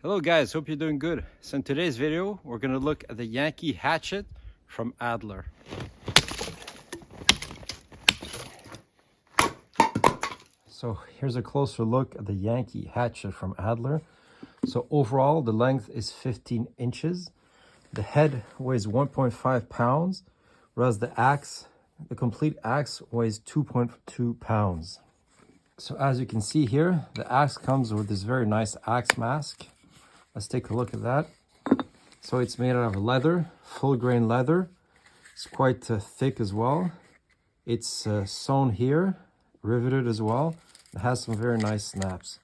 Hello guys, hope you're doing good. So in today's video, we're going to look at the Yankee Hatchet from Adler. So here's a closer look at the Yankee Hatchet from Adler. So overall, the length is 15 inches. The head weighs 1.5 pounds, whereas the complete axe weighs 2.2 pounds. So as you can see here, the axe comes with this very nice axe mask. Let's take a look at that. So it's made out of leather, full grain leather. It's quite thick as well. It's sewn here, riveted as well. It has some very nice snaps.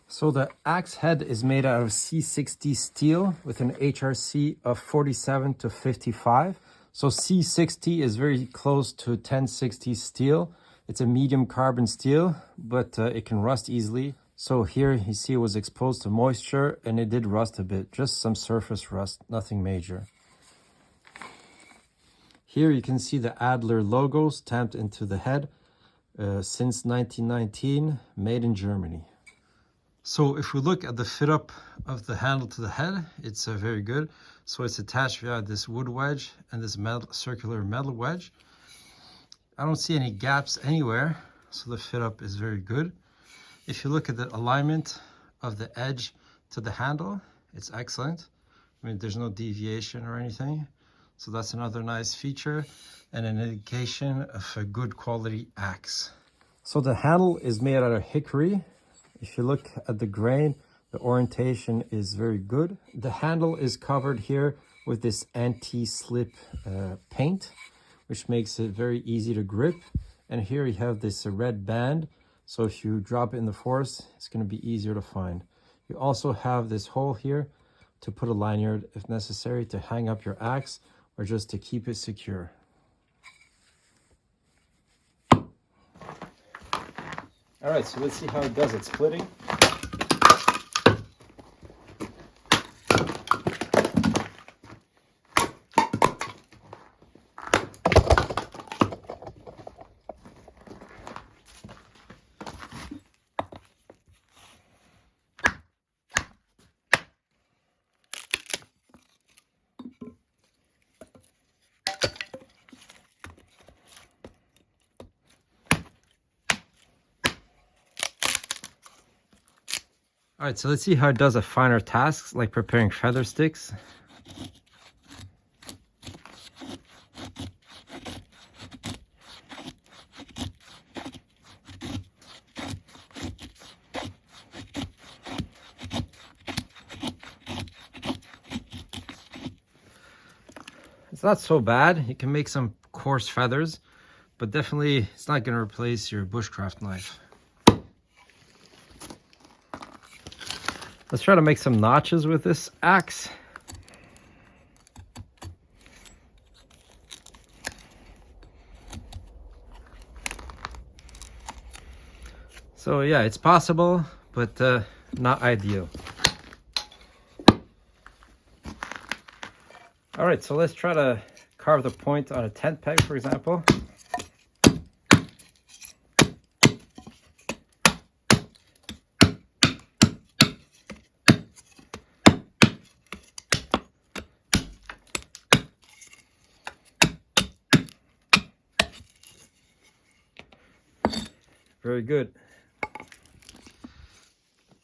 So the axe head is made out of C60 steel with an HRC of 47 to 55. So C60 is very close to 1060 steel. It's a medium carbon steel, but it can rust easily. So here you see it was exposed to moisture and it did rust a bit, just some surface rust, nothing major. Here you can see the Adler logo stamped into the head since 1919, made in Germany. So if we look at the fit up of the handle to the head, it's very good. So it's attached via this wood wedge and this circular metal wedge. I don't see any gaps anywhere, so the fit up is very good. If you look at the alignment of the edge to the handle, it's excellent. I mean, there's no deviation or anything. So that's another nice feature and an indication of a good quality axe. So the handle is made out of hickory. If you look at the grain, the orientation is very good. The handle is covered here with this anti-slip paint, which makes it very easy to grip. And here you have this red band. So if you drop it in the forest, it's going to be easier to find. You also have this hole here to put a lanyard if necessary to hang up your axe or just to keep it secure. All right, so let's see how it does its splitting. All right, so let's see how it does a finer tasks like preparing feather sticks. It's not so bad. You can make some coarse feathers, but definitely it's not going to replace your bushcraft knife. Let's try to make some notches with this axe. So yeah, it's possible, but not ideal. All right, so let's try to carve the point on a tent peg, for example. Very good.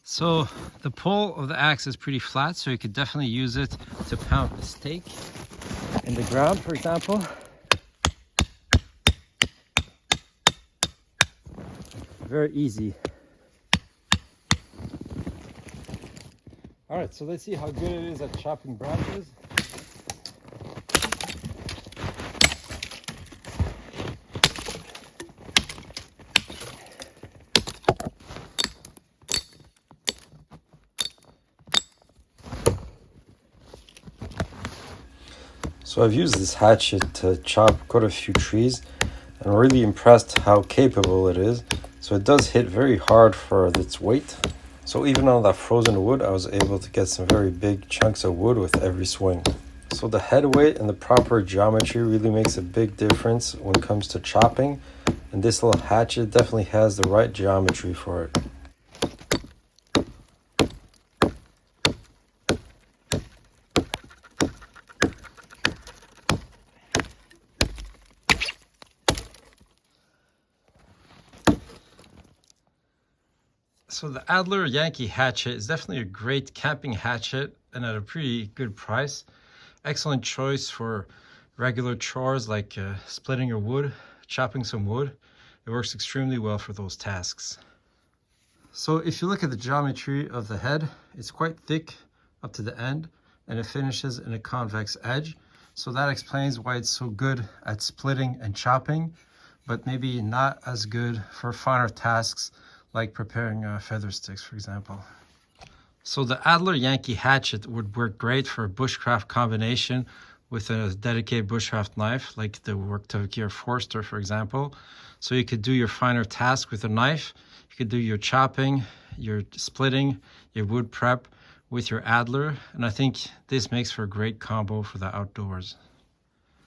So the pole of the axe is pretty flat, so you could definitely use it to pound a stake in the ground, for example. Very easy. All right, so let's see how good it is at chopping branches. So I've used this hatchet to chop quite a few trees and I'm really impressed how capable it is. So it does hit very hard for its weight. So even on that frozen wood, I was able to get some very big chunks of wood with every swing. So the head weight and the proper geometry really makes a big difference when it comes to chopping. And this little hatchet definitely has the right geometry for it. So the Adler Yankee Hatchet is definitely a great camping hatchet and at a pretty good price. Excellent choice for regular chores like splitting your wood, chopping some wood. It works extremely well for those tasks. So if you look at the geometry of the head, it's quite thick up to the end and it finishes in a convex edge. So that explains why it's so good at splitting and chopping, but maybe not as good for finer tasks like preparing feather sticks, for example. So the Adler Yankee Hatchet would work great for a bushcraft combination with a dedicated bushcraft knife, like the Worktavia Forster, for example. So you could do your finer tasks with a knife. You could do your chopping, your splitting, your wood prep with your Adler. And I think this makes for a great combo for the outdoors.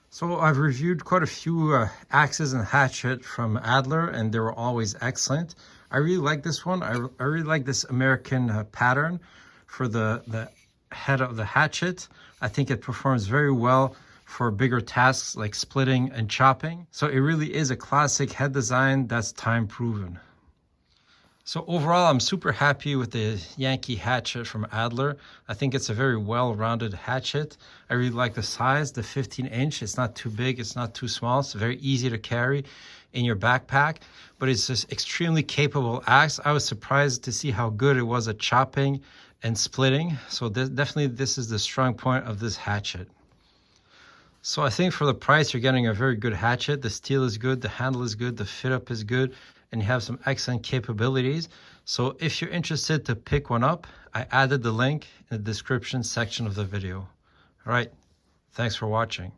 So I've reviewed quite a few axes and hatchet from Adler, and they were always excellent. I really like this one. I really like this American pattern for the head of the hatchet. I think it performs very well for bigger tasks like splitting and chopping. So it really is a classic head design that's time proven. So overall, I'm super happy with the Yankee Hatchet from Adler. I think it's a very well-rounded hatchet. I really like the size, the 15-inch. It's not too big, it's not too small. It's very easy to carry in your backpack, but it's just extremely capable axe. I was surprised to see how good it was at chopping and splitting. So definitely this is the strong point of this hatchet. So I think for the price, you're getting a very good hatchet. The steel is good, the handle is good, the fit up is good, and you have some excellent capabilities. So if you're interested to pick one up, I added the link in the description section of the video. All right, thanks for watching.